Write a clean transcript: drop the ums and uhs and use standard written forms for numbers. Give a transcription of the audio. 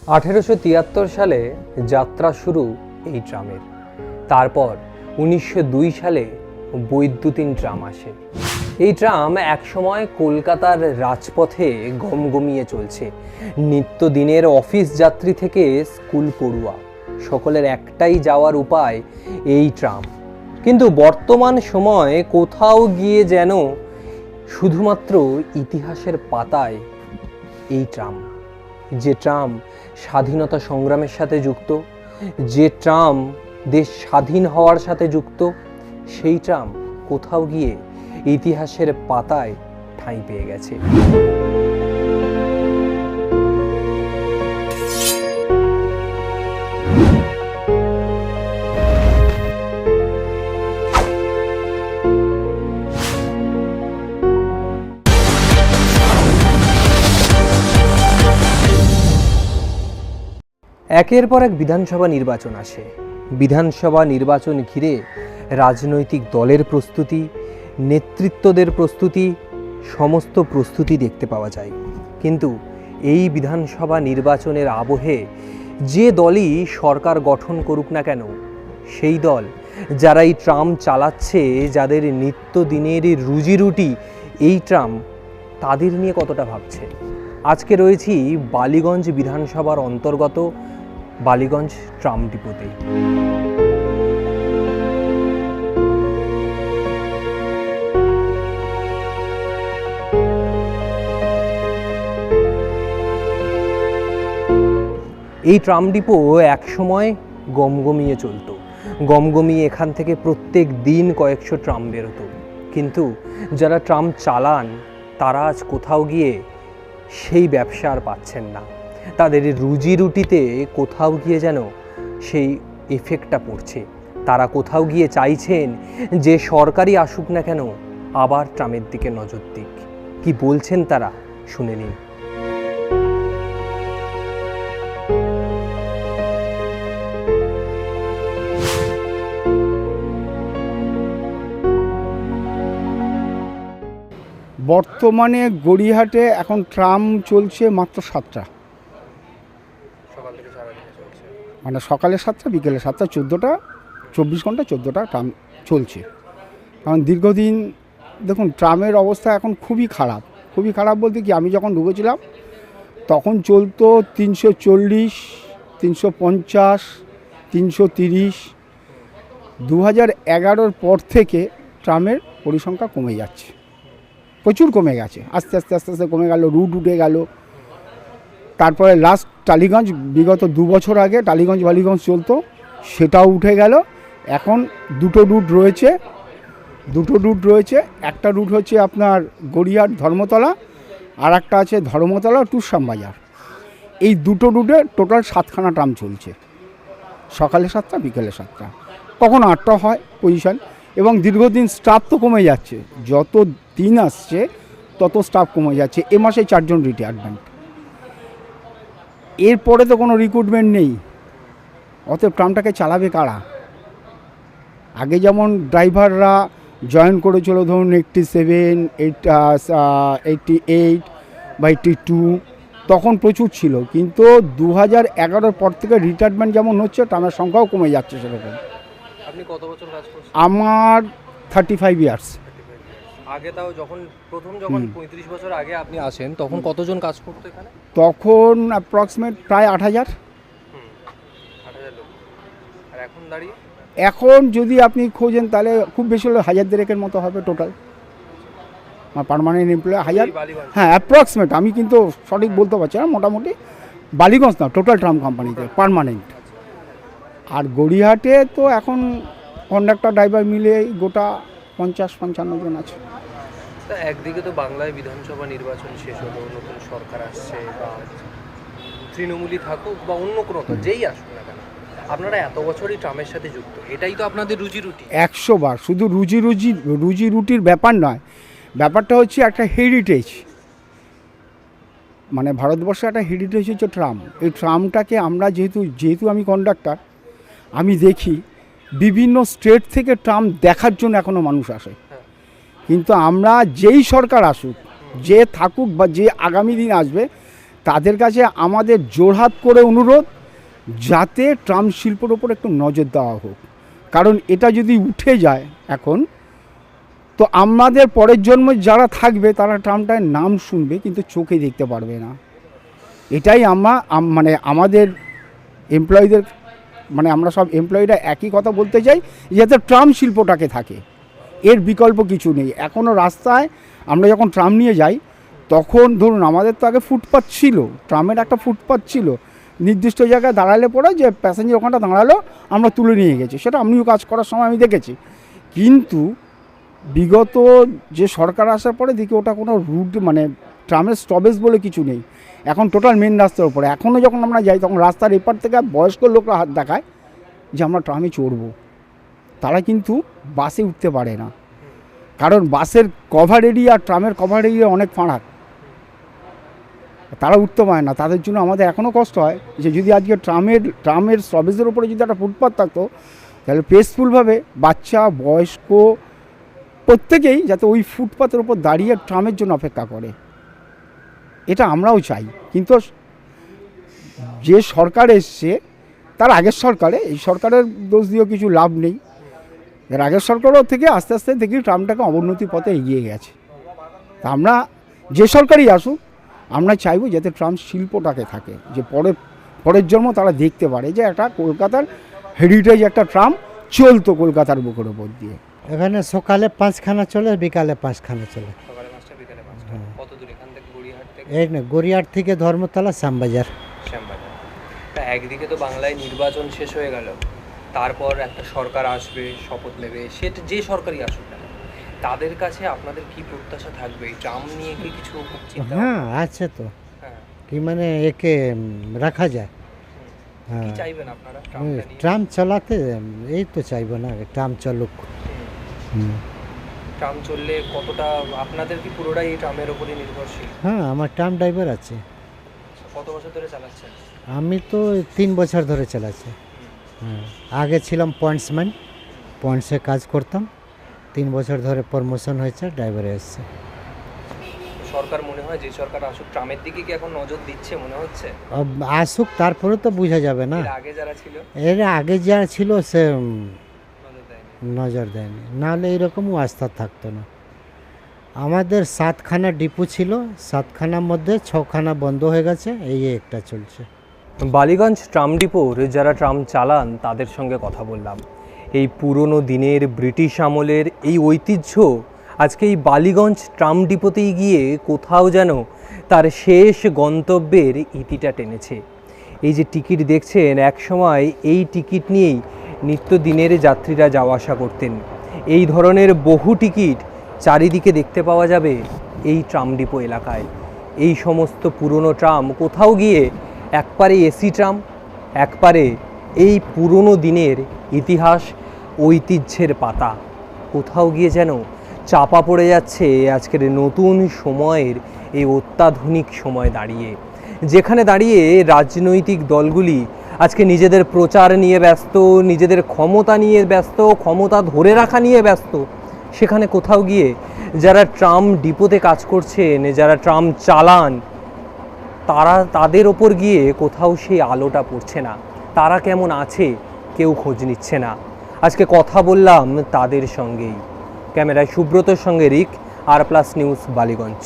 1873 সালে যাত্রা শুরু এই ট্রামের। তারপর 1902 সালে বৈদ্যুতিন ট্রাম আসে। এই ট্রাম একসময় কলকাতার রাজপথে গমগমিয়ে চলছে। নিত্যদিনের অফিস যাত্রী থেকে স্কুল পড়ুয়া সকলের একটাই যাওয়ার উপায় এই ট্রাম। কিন্তু বর্তমান সময়ে কোথাও গিয়ে যেন শুধুমাত্র ইতিহাসের পাতায় এই ট্রাম, যে ট্রাম স্বাধীনতা সংগ্রামের সাথে যুক্ত, যে ট্রাম দেশ স্বাধীন হওয়ার সাথে যুক্ত, সেই ট্রাম কোথাও গিয়ে ইতিহাসের পাতায় ঠাঁই পেয়ে গেছে। একের পর এক বিধানসভা নির্বাচন আসে। বিধানসভা নির্বাচন ঘিরে রাজনৈতিক দলের প্রস্তুতি, নেতৃত্বদের প্রস্তুতি, সমস্ত প্রস্তুতি দেখতে পাওয়া যায়। কিন্তু এই বিধানসভা নির্বাচনের আবহে যে দলই সরকার গঠন করুক না কেন, সেই দল যারা এই ট্রাম চালাচ্ছে, যাদের নিত্যদিনের রুজি রুটি এই ট্রাম, তাদের নিয়ে কতটা ভাবছে। আজকে রয়েছি বালিগঞ্জ বিধানসভার অন্তর্গত বালিগঞ্জ ট্রাম ডিপোতে। এই ট্রাম ডিপো একসময় গমগমিয়ে চলতো। গমগমিয়ে এখান থেকে প্রত্যেক দিন কয়েকশো ট্রাম বেরোতো। কিন্তু যারা ট্রাম চালান তারা আজ কোথাও গিয়ে সেই ব্যবসা আর পাচ্ছেন না। তাদের রুজি রুটিতে কোথাও গিয়ে যেন সেই এফেক্টটা পড়ছে। তারা কোথাও গিয়ে চাইছেন যে সরকারই আসুক না কেন আবার ট্রামের দিকে নজর দিক। কি বলছেন তারা, শুনে নিন। বর্তমানে গড়িয়াহাটে এখন ট্রাম চলছে মাত্র 7টা, মানে সকালে 7টা, বিকেলে 7টা, 14টা, 24 ঘন্টা 14টা ট্রাম চলছে। কারণ দীর্ঘদিন দেখুন ট্রামের অবস্থা এখন খুবই খারাপ। খুবই খারাপ বলতে কি, আমি যখন ঢুকেছিলাম তখন চলতো 340, 350, 330। 2011-র পর থেকে ট্রামের পরিসংখ্যা কমে যাচ্ছে, প্রচুর কমে গেছে। আস্তে আস্তে আস্তে আস্তে কমে গেল, রুট উঠে গেল। তারপরে লাস্ট টালিগঞ্জ, বিগত 2 বছর আগে টালিগঞ্জ বালিগঞ্জ চলতো, সেটাও উঠে গেল। এখন দুটো রুট রয়েছে। একটা রুট হচ্ছে আপনার গড়িয়াহাট ধর্মতলা, আর একটা আছে ধর্মতলা টু শ্যামবাজার। এই দুটো রুটে টোটাল 7খানা ট্রাম চলছে, সকালে 7টা, বিকেলে 7টা, কখনো 8টা হয় পজিশন। এবং দীর্ঘদিন স্টাফ তো কমে যাচ্ছে, যত দিন আসছে তত স্টাফ কমে যাচ্ছে। এ মাসে 4 জন রিটায়ারমেন্ট, এরপরে তো কোনো রিক্রুটমেন্ট নেই। অতএব ট্রামটাকে চালাবে কারা? আগে যেমন ড্রাইভাররা জয়েন করেছিল ধরুন 87, 88 বা 82, তখন প্রচুর ছিল। কিন্তু 2011-র পর থেকে রিটায়ারমেন্ট যেমন হচ্ছে, ট্রামের সংখ্যাও কমে যাচ্ছে সেরকম। আপনি কত বছর কাজ করছেন? আমার 35 ইয়ার্স। আগে তাও যখন 35 বছর আগে আপনি আসেন তখন কতজন কাজ করতো এখানে? তখন অ্যাপ্রক্সিমেট প্রায় 8,000। 8,000 লোক। আর এখন দাঁড়িয়ে এখন যদি আপনি খোঁজেন তাহলে খুব বেশি হলে 1,000 মতো হবে টোটাল। আমার পার্মানেন্ট এমপ্লয়ি 1000। হ্যাঁ, অ্যাপ্রক্সিমেট, আমি কিন্তু সঠিক বলতে পারছি না, মোটামুটি বালিগঞ্জ না, টোটাল ট্রাম কোম্পানিতে পার্মানেন্ট। আর গড়িয়াহাটে তো এখন কন্ডাক্টর ড্রাইভার মিলে গোটা 50-55 জন আছে। একদিকে তো বাংলায় বিধানসভা নির্বাচন শেষ হলো, নতুন সরকার আসছে, বা তৃণমূলই থাকুক বা অন্য কোনো দল যেই আসুক না কেন, আপনারা এত বছরই ট্রামের সাথে যুক্ত, এটাই তো আপনাদের রুজি রুটি। 100 বার। শুধু রুজি রুটির ব্যাপার নয়, ব্যাপারটা হচ্ছে একটা হেরিটেজ। মানে ভারতবর্ষে একটা হেরিটেজ হচ্ছে ট্রাম। এই ট্রামটাকে আমরা যেহেতু আমি কন্ডাক্টর, আমি দেখি বিভিন্ন স্টেট থেকে ট্রাম দেখার জন্য এখনও মানুষ আসে। কিন্তু আমরা যেই সরকার আসুক, যে থাকুক বা যে আগামী দিন আসবে, তাদের কাছে আমাদের জোরহাত করে অনুরোধ, যাতে ট্রাম শিল্পের ওপর একটু নজর দেওয়া হোক। কারণ এটা যদি উঠে যায় এখন, তো আমাদের পরের জন্ম যারা থাকবে তারা ট্রামটার নাম শুনবে কিন্তু চোখে দেখতে পারবে না। এটাই মানে আমাদের এমপ্লয়ীদের, মানে আমরা সব এমপ্লয়িরা একই কথা বলতে চাই, যাতে ট্রাম শিল্পটাকে থাকে, এর বিকল্প কিছু নেই। এখনও রাস্তায় আমরা যখন ট্রাম নিয়ে যাই, তখন ধরুন আমাদের তো আগে ফুটপাথ ছিল, ট্রামের একটা ফুটপাথ ছিল, নির্দিষ্ট জায়গায় দাঁড়ালে পরে যে প্যাসেঞ্জার ওখানটা দাঁড়ালো আমরা তুলে নিয়ে গেছি, সেটা আমিও কাজ করার সময় আমি দেখেছি। কিন্তু বিগত যে সরকার আসার পরে দেখি ওটা কোনো রুট, মানে ট্রামের স্টপেজ বলে কিছু নেই, এখন টোটাল মেন রাস্তার উপরে। এখনও যখন আমরা যাই তখন রাস্তার এপার থেকে বয়স্ক লোকরা হাত দেখায় যে আমরা ট্রামে চড়বো, তারা কিন্তু বাসে উঠতে পারে না, কারণ বাসের কভার এরিয়া আর ট্রামের কভার এরিয়া অনেক ফারাক, তারা উঠতে পারে না। তাদের জন্য আমাদের এখনও কষ্ট হয় যে যদি আজকে ট্রামের স্টপেজের উপরে যদি একটা ফুটপাথ থাকতো, তাহলে পেসফুলভাবে বাচ্চা বয়স্ক প্রত্যেকেই যাতে ওই ফুটপাথের উপর দাঁড়িয়ে ট্রামের জন্য অপেক্ষা করে, এটা আমরাও চাই। কিন্তু যে সরকার এসছে তার আগের সরকারে, এই সরকারের দোষ দিয়েও কিছু লাভ নেই, এর আগের সরকারও থেকে আস্তে আস্তে দেখি ট্রামটাকে অবনতির পথে এগিয়ে গেছে। তা আমরা যে সরকারই আসুক, আমরা চাইবো যাতে ট্রাম শিল্পটাকে থাকে, যে পরের জন্ম তারা দেখতে পারে যে একটা কলকাতার হেরিটেজ একটা ট্রাম চলতো কলকাতার বুকের ওপর দিয়ে। এখানে সকালে 5খানা চলে, বিকালে 5খানা চলে। সকালে 5টা বিকালে 5টা। কত দূর এখান থেকে গড়িয়াহাট থেকে? এই না, গড়িয়াহাট থেকে ধর্মতলা শ্যামবাজার। শ্যামবাজার। তা একদিকে তো বাংলায় নির্বাচন শেষ হয়ে গেল, তারপর একটা সরকার আসবে, শপথ নেবে, সেটা যে সরকারই আসুক না, তাদের কাছে আপনাদের কি প্রত্যাশা থাকবে? এই ট্রাম নিয়ে কি কিছু চিন্তা? হ্যাঁ আছে তো, হ্যাঁ, কি মানে একে রাখা যায়। কি হ্যাঁ, চাইবেন আপনারা ট্রামটা নিয়ে? ট্রাম চালাতে এই তো চাইবো না, ট্রাম চালুক। ট্রাম চললে কতটা আপনাদের কি পুরোটাই এই ট্রামের উপরই নির্ভরশীল? হ্যাঁ, আমার ট্রাম ড্রাইভার আছে। কত বছর ধরে চালাচ্ছেন? আমি তো 3 বছর ধরে চালাচ্ছি। হ্যাঁ, আগে ছিলাম পয়েন্টসম্যান, পয়েন্টসে কাজ করতাম, 3 বছর ধরে প্রমোশন হয়েছে, ড্রাইভারে এসছে। সরকার মনে হয় যে সরকার আসুক ট্রামের দিকে কি এখন নজর দিচ্ছে মনে হচ্ছে? আসুক, তারপরে তো বোঝা যাবে না। এর আগে যারা ছিল এর আগে যা ছিল সে নজর দেয়নি। নজর দেয়নি, নাহলে এরকমও আস্থা থাকতো না। আমাদের 7খানা ডিপো ছিল, 7খানার মধ্যে 6খানা বন্ধ হয়ে গেছে, এই একটা চলছে। বালিগঞ্জ ট্রাম ডিপোর যারা ট্রাম চালান তাদের সঙ্গে কথা বললাম। এই পুরনো দিনের ব্রিটিশ আমলের এই ঐতিহ্য আজকে এই বালিগঞ্জ ট্রাম ডিপোতেই গিয়ে কোথাও যেন তার শেষ গন্তব্যের ইতিটা টেনেছে। এই যে টিকিট দেখছেন, একসময় এই টিকিট নিয়েই নিত্যদিনের যাত্রীরা যাওয়া আসা করতেন। এই ধরনের বহু টিকিট চারিদিকে দেখতে পাওয়া যাবে এই ট্রাম ডিপো এলাকায়। এই সমস্ত পুরনো ট্রাম কোথাও গিয়ে একপারে এসি ট্রাম, একপারে এই পুরনো দিনের ইতিহাস ঐতিহ্যের পাতা, কোথাও গিয়ে যেন চাপা পড়ে যাচ্ছে আজকের নতুন সময়ের এই অত্যাধুনিক সময় দাঁড়িয়ে, যেখানে দাঁড়িয়ে রাজনৈতিক দলগুলি আজকে নিজেদের প্রচার নিয়ে ব্যস্ত, নিজেদের ক্ষমতা নিয়ে ব্যস্ত, ক্ষমতা ধরে রাখা নিয়ে ব্যস্ত। সেখানে কোথাও গিয়ে যারা ট্রাম ডিপোতে কাজ করছেন, যারা ট্রাম চালান, তাদের ওপর গিয়ে কোথাও সেই আলোটা পড়ছে না। তারা কেমন আছে কেউ খোঁজ নিচ্ছে না। আজকে কথা বললাম তাদের সঙ্গেই। ক্যামেরায় সুব্রতর সঙ্গে রিক, আর প্লাস নিউজ, বালিগঞ্জ।